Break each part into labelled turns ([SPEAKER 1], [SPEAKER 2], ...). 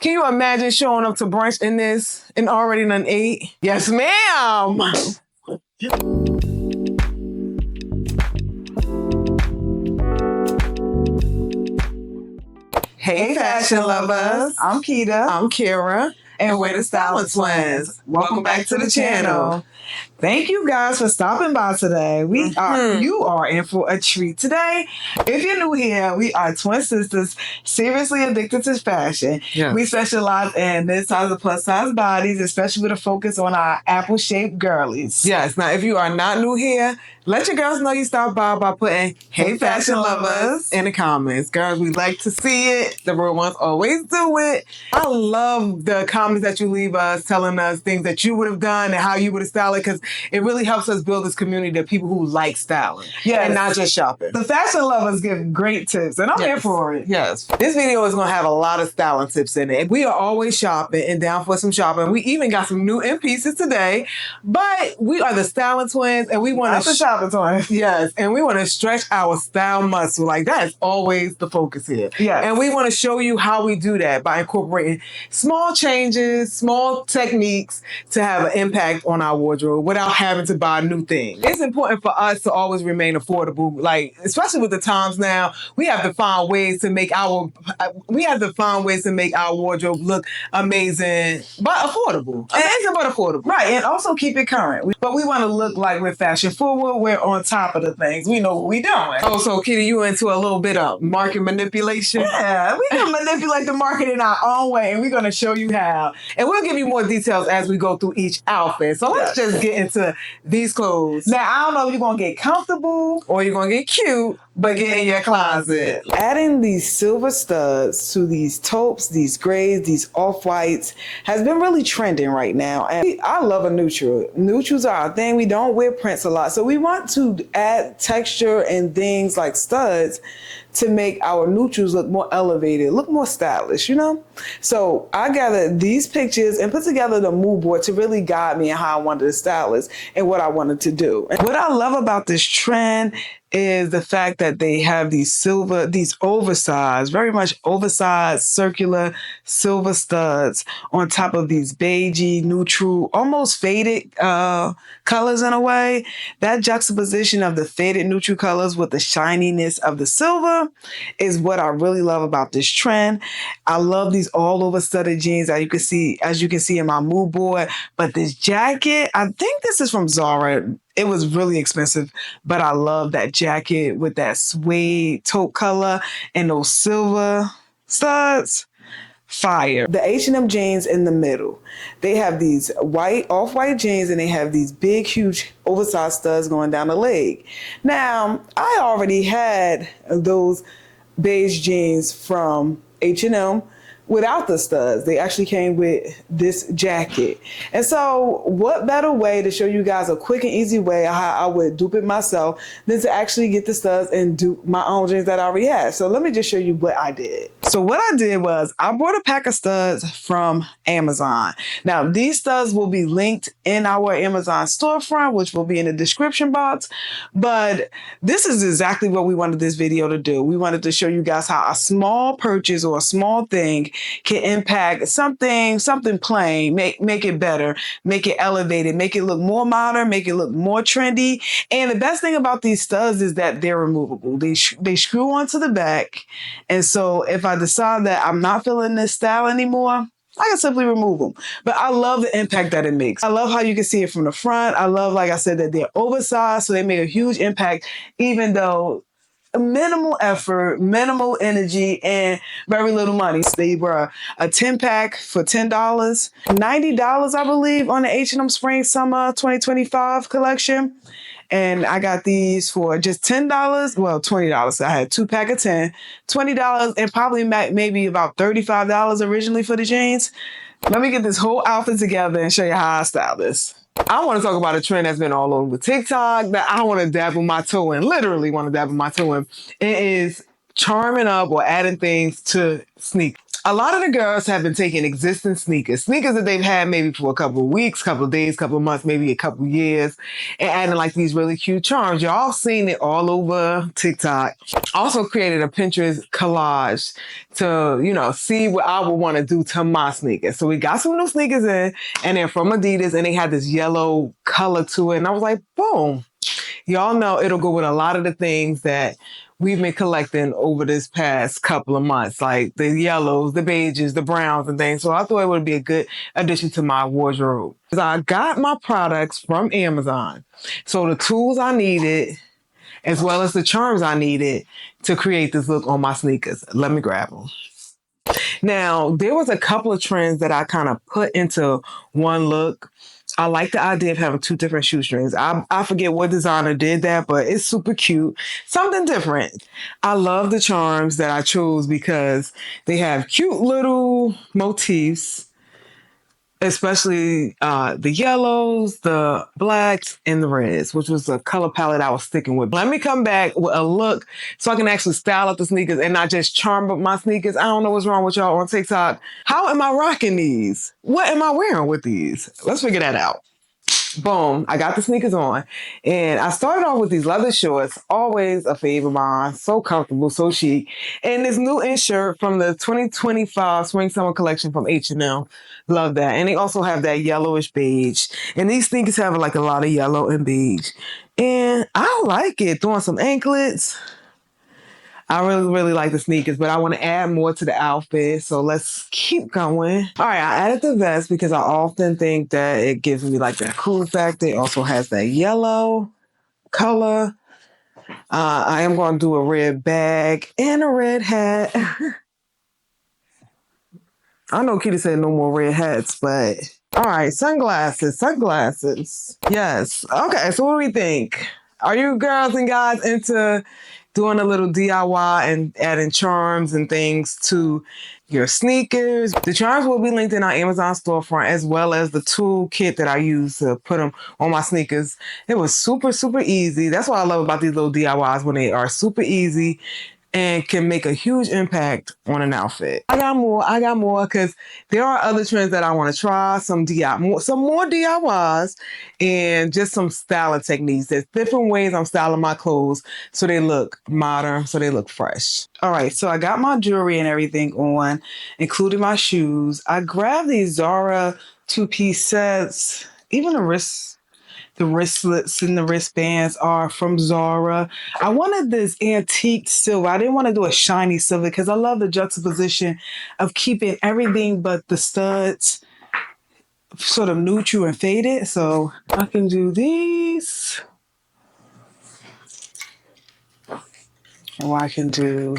[SPEAKER 1] Can you imagine showing up to brunch in this and already done ate? Yes, ma'am. Hey, fashion lovers.
[SPEAKER 2] I'm Keita.
[SPEAKER 1] I'm Kira.
[SPEAKER 2] And we're the Styling Twins. Welcome back to the channel. Thank you guys for stopping by today. You are in for a treat today. If you're new here, we are twin sisters, seriously addicted to fashion.
[SPEAKER 1] Yes.
[SPEAKER 2] We specialize in mid-size and plus-size bodies, especially with a focus on our apple-shaped girlies.
[SPEAKER 1] Yes. Now, if you are not new here, let your girls know you stopped by putting "Hey, fashion lovers" in the comments. Girls, we like to see it. The real ones always do it. I love the comments that you leave us telling us things that you would have done and how you would have styled it, because it really helps us build this community of people who like styling and not just shopping.
[SPEAKER 2] The fashion lovers give great tips, and I'm here for it.
[SPEAKER 1] Yes. This video is going to have a lot of styling tips in it. We are always shopping and down for some shopping. We even got some new in pieces today, but we are the Styling Twins, and we want to
[SPEAKER 2] shopping twins.
[SPEAKER 1] Yes, and we want to stretch our style muscle. Like, that is always the focus here.
[SPEAKER 2] Yes.
[SPEAKER 1] And we want to show you how we do that by incorporating small changes, small techniques to have an impact on our wardrobe without having to buy new things. It's important for us to always remain affordable. Like, especially with the times now, we have to find ways to make our wardrobe look amazing, but affordable. Amazing, but affordable.
[SPEAKER 2] Right, and also keep it current. But we want to look like we're fashion forward. We're on top of the things. We know what we're doing.
[SPEAKER 1] Oh, so Kitty, you into a little bit of market manipulation?
[SPEAKER 2] Yeah, we can manipulate the market in our own way, and we're going to show you how.
[SPEAKER 1] And we'll give you more details as we go through each outfit. So let's just get into these clothes.
[SPEAKER 2] Now, I don't know if you're going to get comfortable
[SPEAKER 1] or you're going to get cute, but get in your closet.
[SPEAKER 2] Adding these silver studs to these taupes, these grays, these off-whites has been really trending right now. And I love a neutral. Neutrals are our thing. We don't wear prints a lot. So we want to add texture and things like studs to make our neutrals look more elevated, look more stylish, you know? So I gathered these pictures and put together the mood board to really guide me in how I wanted to style this and what I wanted to do. And what I love about this trend is the fact that they have these oversized, very much oversized, circular silver studs on top of these beigey, neutral, almost faded colors in a way. That juxtaposition of the faded neutral colors with the shininess of the silver is what I really love about this trend. I love these all over studded jeans that as you can see in my mood board. But this jacket, I think this is from Zara. It was really expensive, but I love that jacket with that suede taupe color and those silver studs. Fire. The H&M jeans in the middle. They have these off-white jeans, and they have these big, huge, oversized studs going down the leg. Now, I already had those beige jeans from H&M without the studs. They actually came with this jacket. And so what better way to show you guys a quick and easy way how I would dupe it myself than to actually get the studs and dupe my own jeans that I already have. So let me just show you what I did. So what I did was I bought a pack of studs from Amazon. Now these studs will be linked in our Amazon storefront, which will be in the description box. But this is exactly what we wanted this video to do. We wanted to show you guys how a small purchase or a small thing can impact something plain, make it better, make it elevated, make it look more modern, make it look more trendy. And the best thing about these studs is that they're removable. They screw onto the back. And so if I decide that I'm not feeling this style anymore, I can simply remove them. But I love the impact that it makes. I love how you can see it from the front. I love, like I said, that they're oversized, so they make a huge impact, even though minimal effort, minimal energy, and very little money. They were a 10-pack for $10, $90, I believe, on the H&M Spring Summer 2025 collection. And I got these for just $10. Well, $20. So I had 2-pack of 10, $20, and probably maybe about $35 originally for the jeans. Let me get this whole outfit together and show you how I style this. I want to talk about a trend that's been all over TikTok that I want to dabble my toe in, literally want to dabble my toe in. It is
[SPEAKER 1] charming up or adding things to sneakers. A lot of the girls have been taking existing sneakers that they've had maybe for a couple of weeks, couple of days, couple of months, maybe a couple of years, and adding like these really cute charms. Y'all seen it all over TikTok. Also created a Pinterest collage to, see what I would want to do to my sneakers. So we got some new sneakers in, and they're from Adidas, and they had this yellow color to it. And I was like, boom. Y'all know it'll go with a lot of the things that we've been collecting over this past couple of months, like the yellows, the beiges, the browns and things. So I thought it would be a good addition to my wardrobe. I got my products from Amazon. So the tools I needed, as well as the charms I needed to create this look on my sneakers. Let me grab them. Now, there was a couple of trends that I kind of put into one look. I like the idea of having two different shoestrings. I forget what designer did that, but it's super cute. Something different. I love the charms that I chose because they have cute little motifs, especially the yellows, the blacks, and the reds, which was the color palette I was sticking with. Let me come back with a look so I can actually style up the sneakers and not just charm up my sneakers. I don't know what's wrong with y'all on TikTok. How am I rocking these? What am I wearing with these? Let's figure that out. Boom, I got the sneakers on. And I started off with these leather shorts, always a favorite of mine. So comfortable, so chic. And this new inshirt from the 2025 Spring Summer collection from H&M. Love that. And they also have that yellowish beige. And these sneakers have like a lot of yellow and beige. And I like it. Throwing some anklets. I really, really like the sneakers, but I want to add more to the outfit. So let's keep going. All right, I added the vest because I often think that it gives me like that cool factor. It also has that yellow color. I am going to do a red bag and a red hat. I know Kitty said no more red hats, but all right, sunglasses. Yes. Okay, so what do we think? Are you girls and guys into doing a little DIY and adding charms and things to your sneakers? The charms will be linked in our Amazon storefront, as well as the tool kit that I use to put them on my sneakers. It was super, super easy. That's what I love about these little DIYs, when they are super easy and can make a huge impact on an outfit. I got more because there are other trends that I want to try, some more DIYs, and just some styling techniques. There's different ways I'm styling my clothes so they look modern, so they look fresh. All right, so I got my jewelry and everything on, including my shoes. I grabbed these Zara two-piece sets, even the wristlets and the wristbands are from Zara. I wanted this antique silver. I didn't want to do a shiny silver because I love the juxtaposition of keeping everything but the studs sort of neutral and faded. So I can do these. Or I can do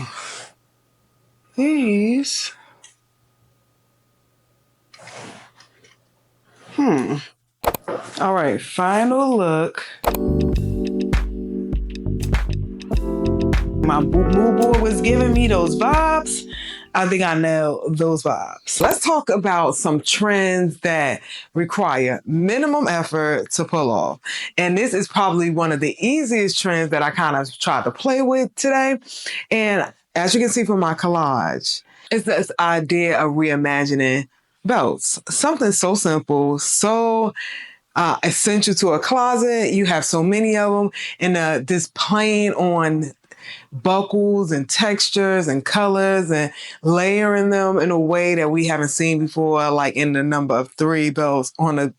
[SPEAKER 1] these. All right, final look. My mood board was giving me those vibes. I think I nailed those vibes. Let's talk about some trends that require minimum effort to pull off. And this is probably one of the easiest trends that I kind of tried to play with today. And as you can see from my collage, it's this idea of reimagining belts. Something so simple, so essential to a closet. You have so many of them, and this playing on buckles and textures and colors and layering them in a way that we haven't seen before, like in the number of 3 belts on the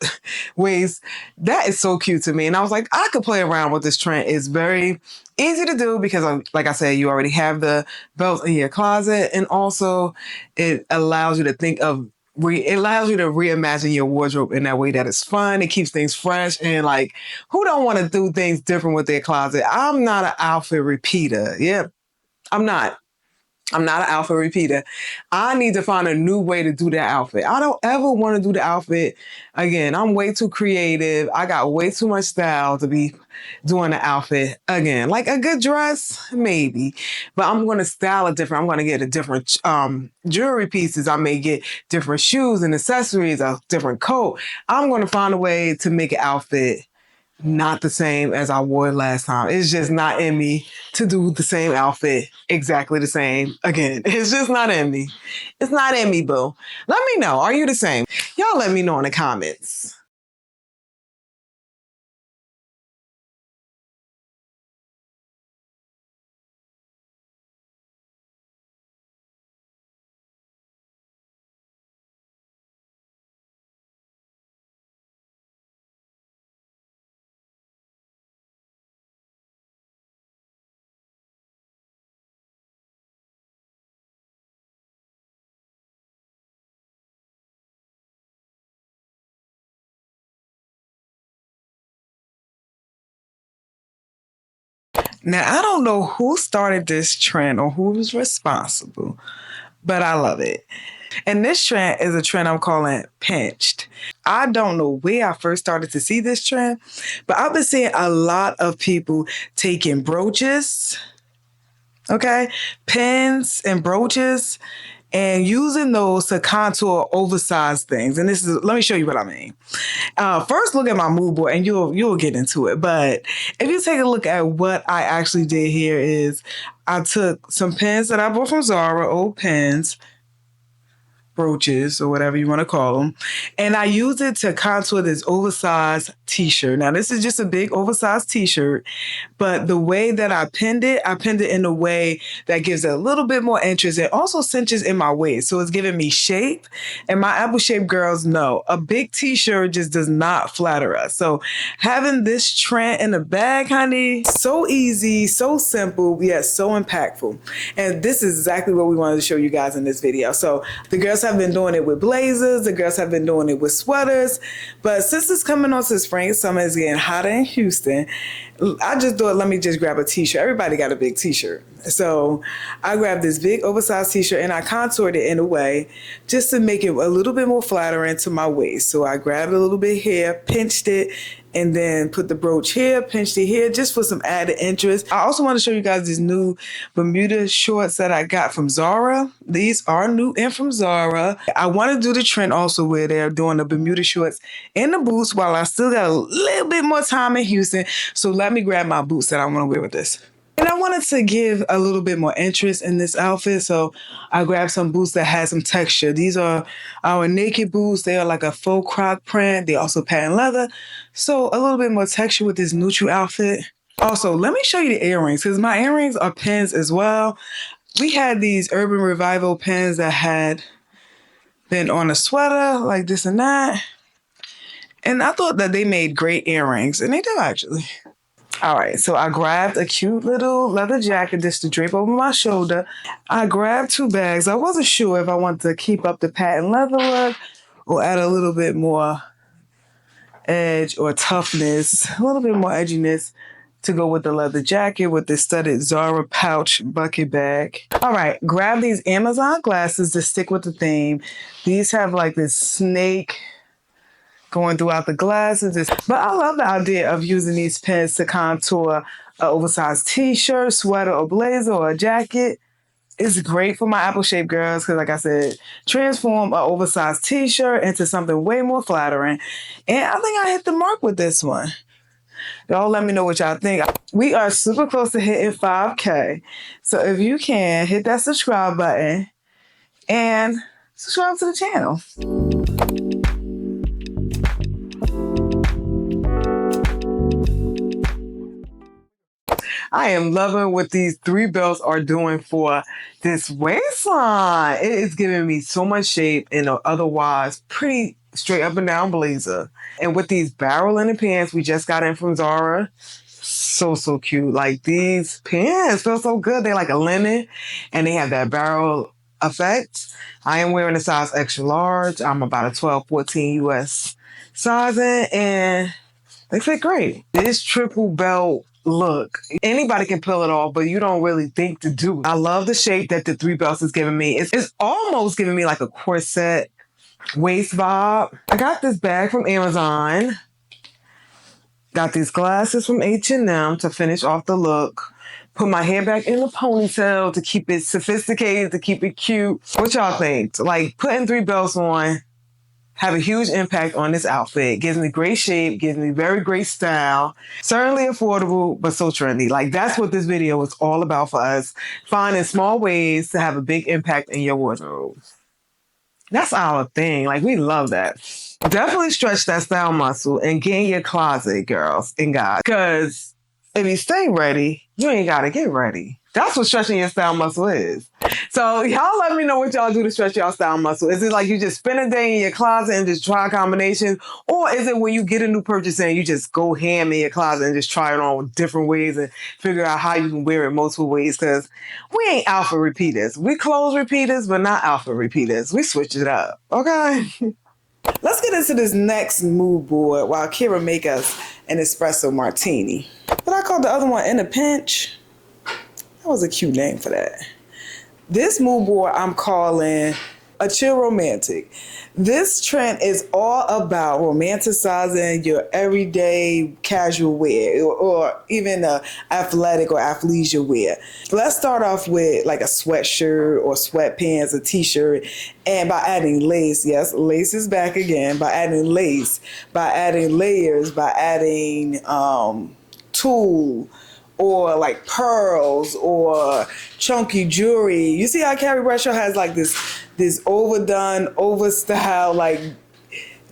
[SPEAKER 1] waist. That is so cute to me. And I was like, I could play around with this trend. It's very easy to do because, like I said, you already have the belts in your closet. And also it allows you to think of it allows you to reimagine your wardrobe in that way that is fun. It keeps things fresh. And like, who don't want to do things different with their closet? I'm not an outfit repeater. Yep, I'm not. I'm not an outfit repeater. I need to find a new way to do that outfit. I don't ever want to do the outfit again. I'm way too creative. I got way too much style to be doing the outfit again. Like a good dress, maybe. But I'm going to style it different. I'm going to get a different jewelry pieces. I may get different shoes and accessories, a different coat. I'm going to find a way to make an outfit not the same as I wore last time. It's just not in me to do the same outfit exactly the same again. It's just not in me. It's not in me, boo. Let me know. Are you the same? Y'all let me know in the comments. Now, I don't know who started this trend or who was responsible, but I love it. And this trend is a trend I'm calling pinched. I don't know where I first started to see this trend, but I've been seeing a lot of people taking brooches, okay, pins and brooches, and using those to contour oversized things. And let me show you what I mean. First, look at my mood board, and you'll get into it. But if you take a look at what I actually did here is I took some pins that I bought from Zara, old pins, brooches or whatever you want to call them, and I used it to contour this oversized t-shirt. Now this is just a big oversized t-shirt, but the way that I pinned it in a way that gives it a little bit more interest. It also cinches in my waist, so it's giving me shape, and my apple shaped girls know a big t-shirt just does not flatter us. So having this trend in the bag, honey, so easy, so simple, yet so impactful. And this is exactly what we wanted to show you guys in this video. So the girls have been doing it with blazers, the girls have been doing it with sweaters, but since it's coming on to spring, summer is getting hotter in Houston, I just thought, let me just grab a t-shirt. Everybody got a big t-shirt. So I grabbed this big oversized t-shirt and I contoured it in a way just to make it a little bit more flattering to my waist. So I grabbed a little bit here, pinched it, and then put the brooch here, pinched it here, just for some added interest. I also want to show you guys these new Bermuda shorts that I got from Zara. These are new and from Zara. I want to do the trend also where they're doing the Bermuda shorts and the boots while I still got a little bit more time in Houston. So let me grab my boots that I want to wear with this. And I wanted to give a little bit more interest in this outfit, so I grabbed some boots that had some texture. These are our naked boots. They are like a faux croc print. They also patent leather, so a little bit more texture with this neutral outfit. Also, let me show you the earrings, because my earrings are pins as well. We had these Urban Revival pins that had been on a sweater, like this and that. And I thought that they made great earrings, and they do actually. All right, so I grabbed a cute little leather jacket just to drape over my shoulder. I grabbed 2 bags. I wasn't sure if I wanted to keep up the patent leather look or add a little bit more edge or toughness, a little bit more edginess to go with the leather jacket with the studded Zara pouch bucket bag. All right, grab these Amazon glasses to stick with the theme. These have like this snake going throughout the glasses. But I love the idea of using these pins to contour an oversized t-shirt, sweater, or blazer, or a jacket. It's great for my apple-shaped girls because, like I said, transform an oversized t-shirt into something way more flattering. And I think I hit the mark with this one. Y'all let me know what y'all think. We are super close to hitting 5K. So if you can, hit that subscribe button and subscribe to the channel. I am loving what these 3 belts are doing for this waistline. It is giving me so much shape in an otherwise pretty straight up and down blazer. And with these barrel linen pants we just got in from Zara, so cute. Like these pants feel so good. They're like a linen and they have that barrel effect. I am wearing a size extra large. I'm about a 12, 14 US sizing and they fit great. This triple belt look, anybody can pull it off, but you don't really think to do it. I love the shape that the 3 belts is giving me. It's almost giving me like a corset waist vibe. I got this bag from Amazon. Got these glasses from H&M to finish off the look. Put my hair back in the ponytail to keep it sophisticated, to keep it cute. What y'all think? Like putting 3 belts on have a huge impact on this outfit. Gives me great shape, gives me very great style. Certainly affordable, but so trendy. Like, that's what this video was all about for us. Finding small ways to have a big impact in your wardrobe. That's our thing. Like, we love that. Definitely stretch that style muscle and get in your closet, girls and guys. Because if you stay ready, you ain't got to get ready. That's what stretching your style muscle is. So y'all let me know what y'all do to stretch y'all style muscle. Is it like you just spend a day in your closet and just try combinations? Or is it when you get a new purchase and you just go ham in your closet and just try it on different ways and figure out how you can wear it multiple ways? Because we ain't outfit repeaters. We clothes repeaters, but not outfit repeaters. We switch it up, okay?
[SPEAKER 2] Let's get into this next mood board while Kira make us an espresso martini. What I call the other one in a pinch. That was a cute name for that. This mood board I'm calling a chill romantic. This trend is all about romanticizing your everyday casual wear or even athletic or athleisure wear. Let's start off with like a sweatshirt or sweatpants, a t-shirt, and by adding lace, yes, lace is back again, by adding lace, by adding layers, by adding tulle, or like pearls or chunky jewelry. You see how Carrie Bradshaw has like this overdone, overstyled, like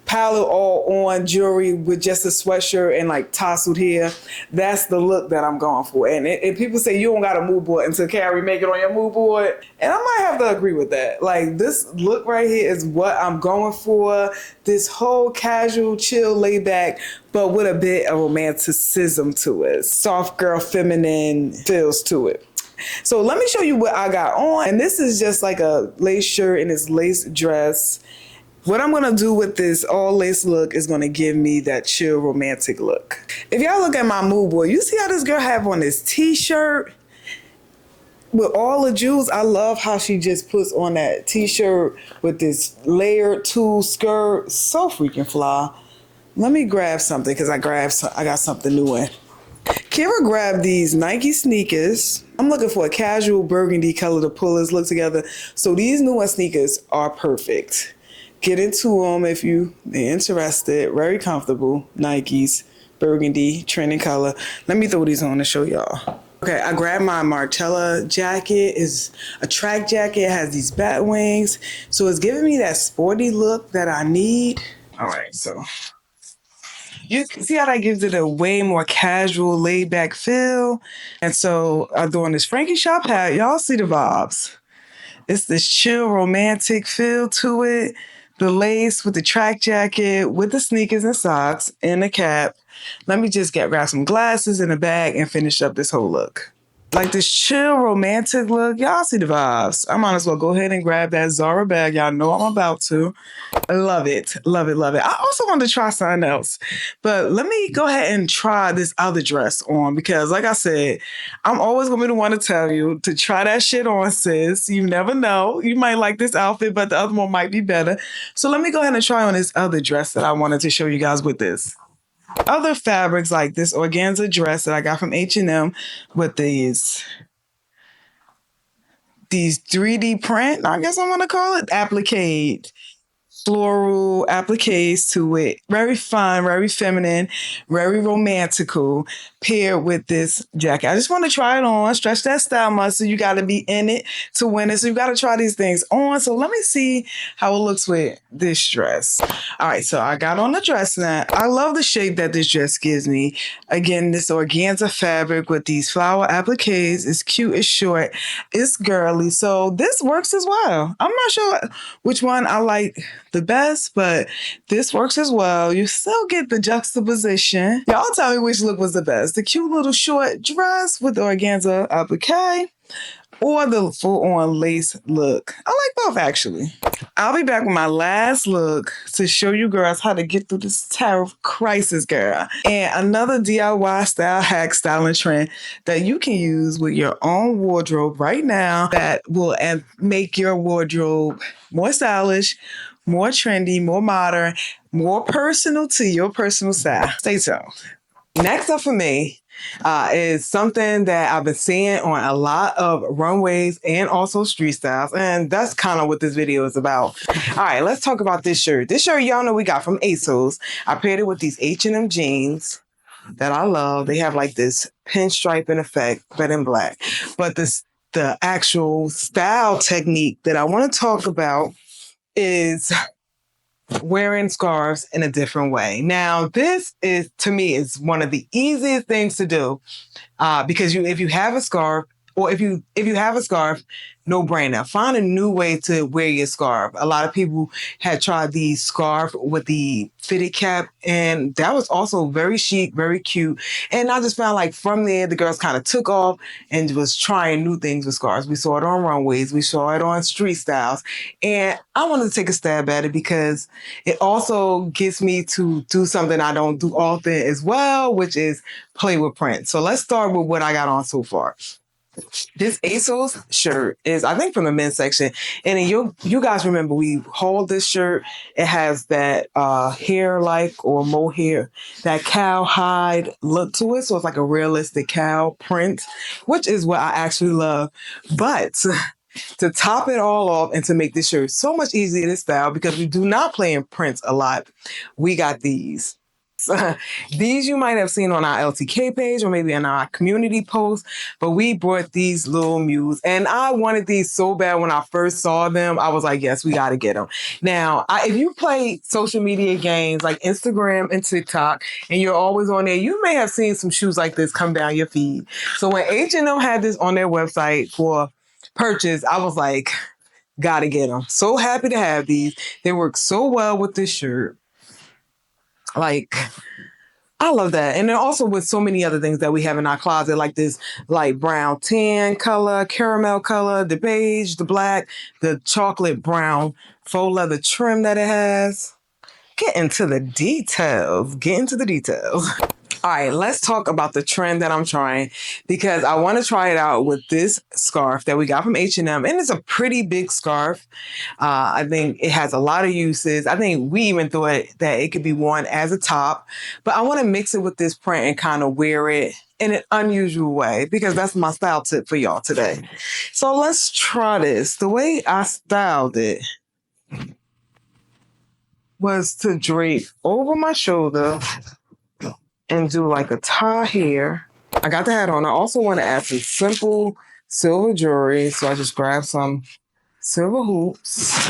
[SPEAKER 2] palette all on jewelry with just a sweatshirt and like tousled hair. That's the look that I'm going for. And people say you don't got a mood board until Carrie make it on your mood board. And I might have to agree with that. Like, this look right here is what I'm going for. This whole casual, chill, laid back, but with a bit of romanticism to it. Soft girl, feminine feels to it. So let me show you what I got on. And this is just like a lace shirt and this lace dress. What I'm gonna do with this all lace look is gonna give me that chill romantic look. If y'all look at my mood board, you see how this girl have on this t-shirt with all the jewels? I love how she just puts on that t-shirt with this layered tulle skirt. So freaking fly. Let me grab something because I got something new in. Kira grabbed these Nike sneakers. I'm looking for a casual burgundy color to pull this look together. So these newer sneakers are perfect. Get into them if you're interested. Very comfortable. Nikes, burgundy, trending color. Let me throw these on to show y'all. Okay, I grabbed my Martella jacket. It's a track jacket. It has these bat wings. So it's giving me that sporty look that I need. All right, so you see how that gives it a way more casual, laid back feel. And so I'm doing this Frankie Shop hat. Y'all see the vibes. It's this chill, romantic feel to it. The lace with the track jacket, with the sneakers and socks, and the cap. Let me just grab some glasses and a bag and finish up this whole look. Like this chill, romantic look. Y'all see the vibes. I might as well go ahead and grab that Zara bag. Y'all know I'm about to. I love it. Love it, love it. I also wanted to try something else. But let me go ahead and try this other dress on because, like I said, I'm always going to be the one to tell you to try that shit on, sis. You never know. You might like this outfit, but the other one might be better. So let me go ahead and try on this other dress that I wanted to show you guys with this. Other fabrics like this organza dress that I got from H&M with these 3D print, I guess I'm going to call it, applique. Floral appliques to it. Very fun, very feminine, very romantical, paired with this jacket. I just want to try it on, stretch that style muscle. You got to be in it to win it. So you got to try these things on. So let me see how it looks with this dress. All right, so I got on the dress now. I love the shape that this dress gives me. Again, this organza fabric with these flower appliques. It's cute, it's short, it's girly. So this works as well. I'm not sure which one I like the best, but this works as well. You still get the juxtaposition. Y'all tell me which look was the best. The cute little short dress with the organza applique or the full-on lace look. I like both, actually. I'll be back with my last look to show you girls how to get through this tariff crisis, girl. And another DIY style hack, styling trend that you can use with your own wardrobe right now that will make your wardrobe more stylish, more trendy, more modern, more personal to your personal style. Stay tuned. Next up for me
[SPEAKER 1] is something that I've been seeing on a lot of runways and also street styles. And that's kind of what this video is about. All right, let's talk about this shirt. This shirt, y'all know we got from ASOS. I paired it with these H&M jeans that I love. They have like this pinstriping effect, but in black. But the actual style technique that I want to talk about is wearing scarves in a different way. Now, this is, to me, is one of the easiest things to do because if you have a scarf, or if you have a scarf, no brainer. Find a new way to wear your scarf. A lot of people had tried the scarf with the fitted cap, and that was also very chic, very cute. And I just found like from there, the girls kind of took off and was trying new things with scarves. We saw it on runways. We saw it on street styles. And I wanted to take a stab at it because it also gets me to do something I don't do often as well, which is play with print. So let's start with what I got on so far. This ASOS shirt is, I think, from the men's section. And you guys remember we hauled this shirt. It has that hair-like or mohair, that cowhide look to it. So it's like a realistic cow print, which is what I actually love. But to top it all off and to make this shirt so much easier to style, because we do not play in prints a lot, we got these. These you might have seen on our LTK page or maybe in our community post, but we brought these little mules and I wanted these so bad when I first saw them. I was like, yes, we got to get them. Now, if you play social media games like Instagram and TikTok and you're always on there, you may have seen some shoes like this come down your feed. So when H&M had this on their website for purchase, I was like, got to get them. So happy to have these. They work so well with this shirt. Like, I love that. And then also with so many other things that we have in our closet, like this light brown tan color, caramel color, the beige, the black, the chocolate brown faux leather trim that it has. Get into the details. Get into the details. All right, let's talk about the trend that I'm trying, because I want to try it out with this scarf that we got from H&M. And it's a pretty big scarf. I think it has a lot of uses. I think we even thought that it could be worn as a top, but I want to mix it with this print and kind of wear it in an unusual way, because that's my style tip for y'all today. So let's try this. The way I styled it was to drape over my shoulder and do like a tie here. I got the hat on. I also want to add some simple silver jewelry. So I just grabbed some silver hoops.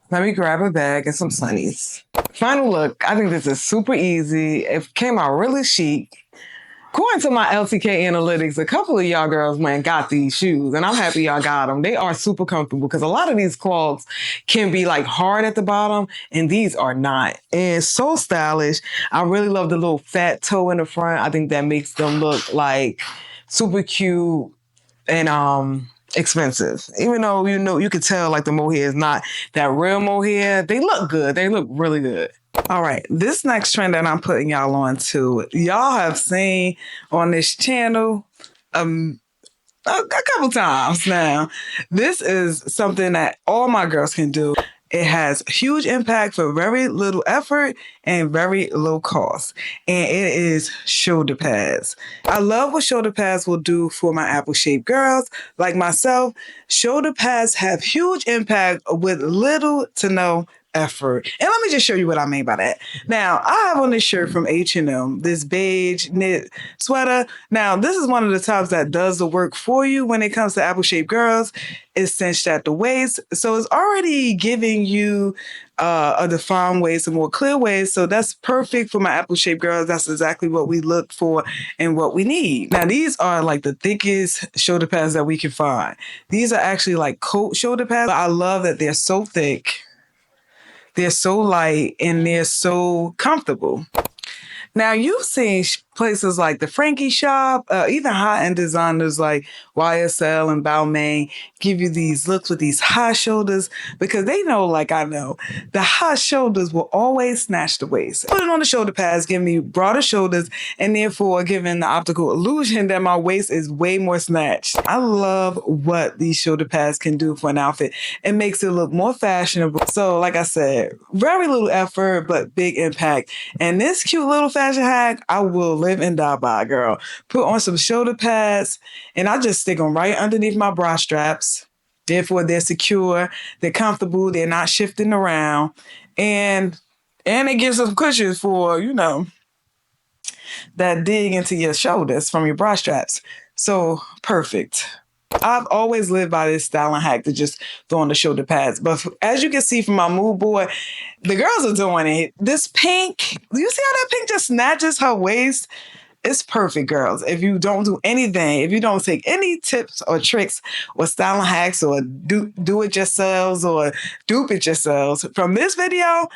[SPEAKER 1] Let me grab a bag and some sunnies. Final look. I think this is super easy. It came out really chic. According to my LTK analytics, a couple of y'all girls, man, got these shoes, and I'm happy y'all got them. They are super comfortable because a lot of these clogs can be like hard at the bottom, and these are not. And so stylish. I really love the little fat toe in the front. I think that makes them look like super cute and expensive. Even though, you could tell like the mohair is not that real mohair, they look good. They look really good. All right, this next trend that I'm putting y'all on to, y'all have seen on this channel a couple times now. This is something that all my girls can do. It has huge impact for very little effort and very low cost. And it is shoulder pads. I love what shoulder pads will do for my apple-shaped girls like myself. Shoulder pads have huge impact with little to no effort. And let me just show you what I mean by that. Now, I have on this shirt from H&M, this beige knit sweater. Now, this is one of the tops that does the work for you when it comes to apple-shaped girls. It's cinched at the waist, so it's already giving you a defined waist, a more clear waist. So that's perfect for my apple-shaped girls. That's exactly what we look for and what we need. Now, these are like the thickest shoulder pads that we can find. These are actually like coat shoulder pads. But I love that they're so thick. They're so light and they're so comfortable. Now, you've seen places like the Frankie shop, even high-end designers like YSL and Balmain give you these looks with these high shoulders because they know, like I know, the high shoulders will always snatch the waist. Putting on the shoulder pads give me broader shoulders and therefore giving the optical illusion that my waist is way more snatched. I love what these shoulder pads can do for an outfit. It makes it look more fashionable. So, like I said, very little effort, but big impact. And this cute little fashion hack, I will
[SPEAKER 2] live and die by, girl. Put on some shoulder pads, and I just stick them right underneath my bra straps. Therefore, they're secure, they're comfortable, they're not shifting around, and it gives some cushions for, that dig into your shoulders from your bra straps. So perfect. I've always lived by this styling hack to just throw on the shoulder pads. But as you can see from my mood board, the girls are doing it. This pink, do you see how that pink just snatches her waist? It's perfect, girls. If you don't do anything, if you don't take any tips or tricks or styling hacks or do it yourselves or dupe it yourselves from this video,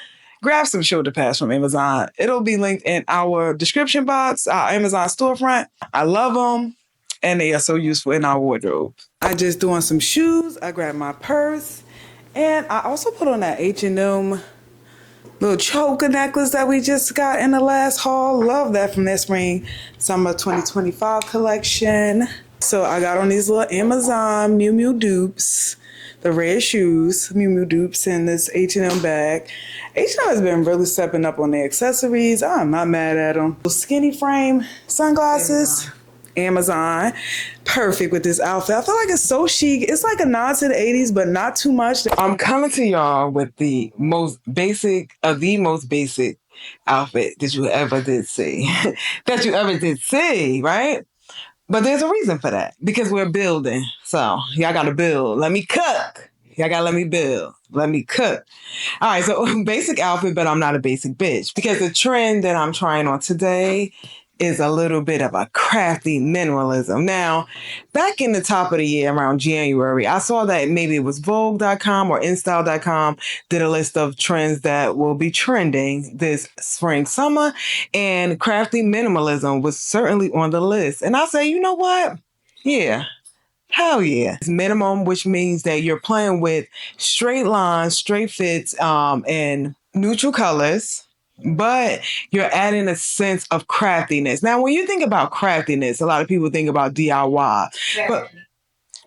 [SPEAKER 2] grab some shoulder pads from Amazon. It'll be linked in our description box, our Amazon storefront. I love them, and they are so useful in our wardrobe. I just threw on some shoes. I grabbed my purse, and I also put on that H&M little choker necklace that we just got in the last haul. Love that from their spring summer 2025 collection. So I got on these little Amazon Miu Miu dupes, the red shoes, Miu Miu dupes, in this H&M bag. H&M has been really stepping up on their accessories. I'm not mad at them. Skinny frame sunglasses, Amazon. Perfect with this outfit. I feel like it's so chic. It's like a nod to the 80s, but not too much.
[SPEAKER 1] I'm coming to y'all with the most basic outfit that you ever did see. Right? But there's a reason for that. Because we're building. So y'all gotta build. Let me cook. Y'all gotta let me build. Let me cook. All right, so basic outfit, but I'm not a basic bitch. Because the trend that I'm trying on today is a little bit of a crafty minimalism. Now, back in the top of the year, around January, I saw that maybe it was Vogue.com or InStyle.com did a list of trends that will be trending this spring, summer, and crafty minimalism was certainly on the list. And I say, you know what? Yeah. Hell yeah. It's minimum, which means that you're playing with straight lines, straight fits, and neutral colors. But you're adding a sense of craftiness. Now, when you think about craftiness, a lot of people think about DIY,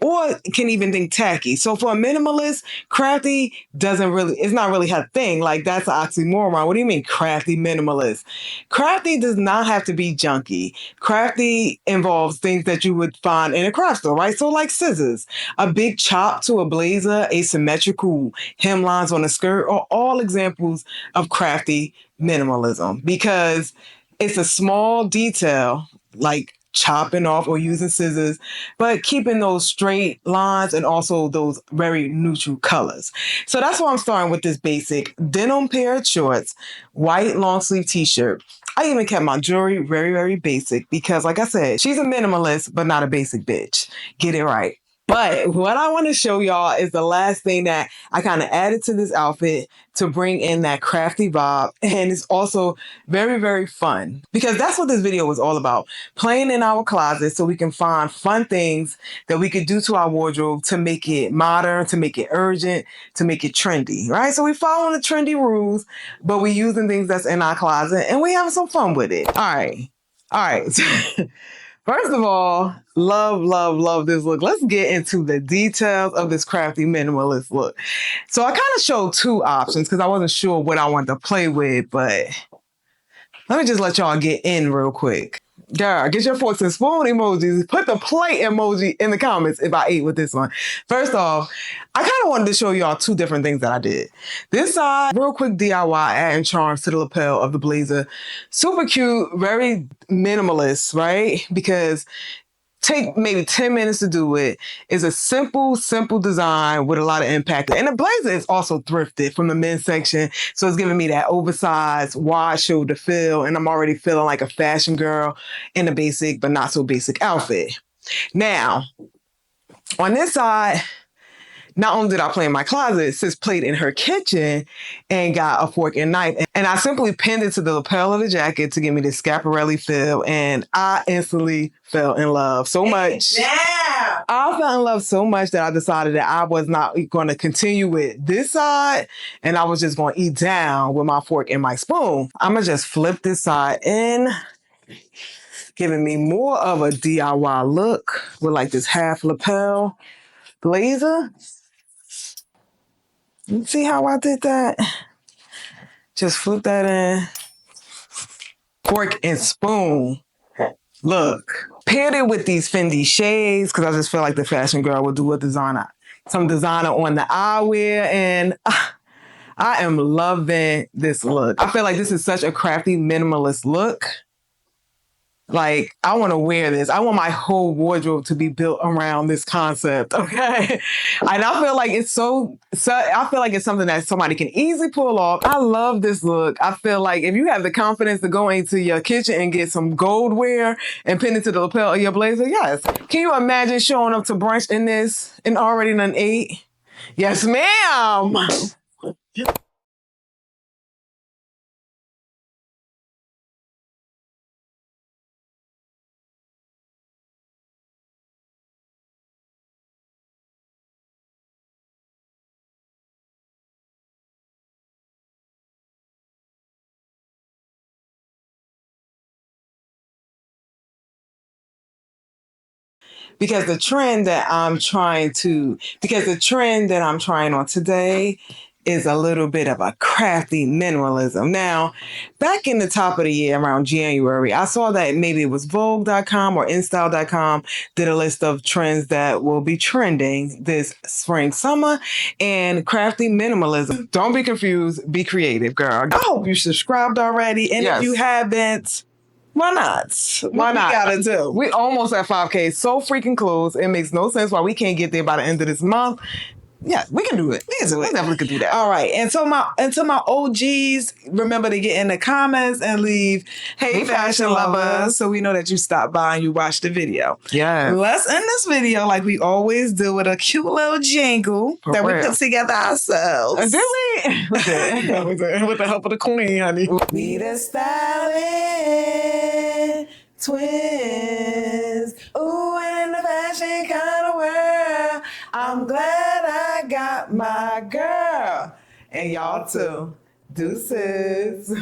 [SPEAKER 1] or can even think tacky. So for a minimalist, crafty it's not really her thing. Like, that's an oxymoron. What do you mean crafty minimalist? Crafty does not have to be junky. Crafty involves things that you would find in a craft store, right? So like scissors, a big chop to a blazer, asymmetrical hemlines on a skirt are all examples of crafty minimalism, because it's a small detail like chopping off or using scissors, but keeping those straight lines and also those very neutral colors. So that's why I'm starting with this basic denim pair of shorts, white long sleeve t-shirt. I even kept my jewelry very, very basic because, like I said, she's a minimalist, but not a basic bitch. Get it right. But what I want to show y'all is the last thing that I kind of added to this outfit to bring in that crafty vibe. And it's also very, very fun, because that's what this video was all about. Playing in our closet so we can find fun things that we could do to our wardrobe to make it modern, to make it urgent, to make it trendy, right? So we following the trendy rules, but we using things that's in our closet and we having some fun with it. All right. First of all, love this look. Let's get into the details of this crafty minimalist look. So I kind of showed two options because I wasn't sure what I wanted to play with, but let me just let y'all get in real quick. Girl, get your forks and spoon emojis. Put the plate emoji in the comments if I ate with this one. First off, I kind of wanted to show y'all two different things that I did. This side, real quick DIY, adding charms to the lapel of the blazer. Super cute, very minimalist, right? Because take maybe 10 minutes to do it. It's a simple design with a lot of impact. And the blazer is also thrifted from the men's section. So it's giving me that oversized, wide shoulder feel. And I'm already feeling like a fashion girl in a basic, but not so basic outfit. Now, on this side, not only did I play in my closet, sis played in her kitchen and got a fork and knife. And I simply pinned it to the lapel of the jacket to give me this Schiaparelli feel. And I instantly fell in love so much. Yeah. I fell in love so much that I decided that I was not going to continue with this side. And I was just going to eat down with my fork and my spoon. I'm going to just flip this side in, giving me more of a DIY look with like this half lapel blazer. You see how I did that? Just flip that in. Fork and spoon. Look, paired it with these Fendi shades because I just feel like the fashion girl would do some designer on the eyewear, and I am loving this look. I feel like this is such a crafty minimalist look. Like, I want to wear this. I want my whole wardrobe to be built around this concept, okay? And I feel like I feel like it's something that somebody can easily pull off. I love this look. I feel like if you have the confidence to go into your kitchen and get some gold wear and pin it to the lapel of your blazer, yes. Can you imagine showing up to brunch in this and already done ate? Yes, ma'am. Because the trend that I'm trying on today is a little bit of a crafty minimalism. Now, back in the top of the year around January, I saw that maybe it was Vogue.com or InStyle.com did a list of trends that will be trending this spring, summer, and crafty minimalism. Don't be confused. Be creative, girl. I hope you subscribed already. And if you haven't, why not? Why not? We gotta do. We almost at 5K. So freaking close. It makes no sense why we can't get there by the end of this month. Yeah, we can do it. We definitely could do that. All right. And so my OGs, remember to get in the comments and leave, hey fashion lovers, so we know that you stopped by and you watched the video. Yeah. Let's end this video like we always do with a cute little jingle that we put together ourselves. Did we? With the help of the queen, honey. We the styling twins. Ooh, in the fashion kind of world. I'm glad I got my girl. And y'all too. Deuces.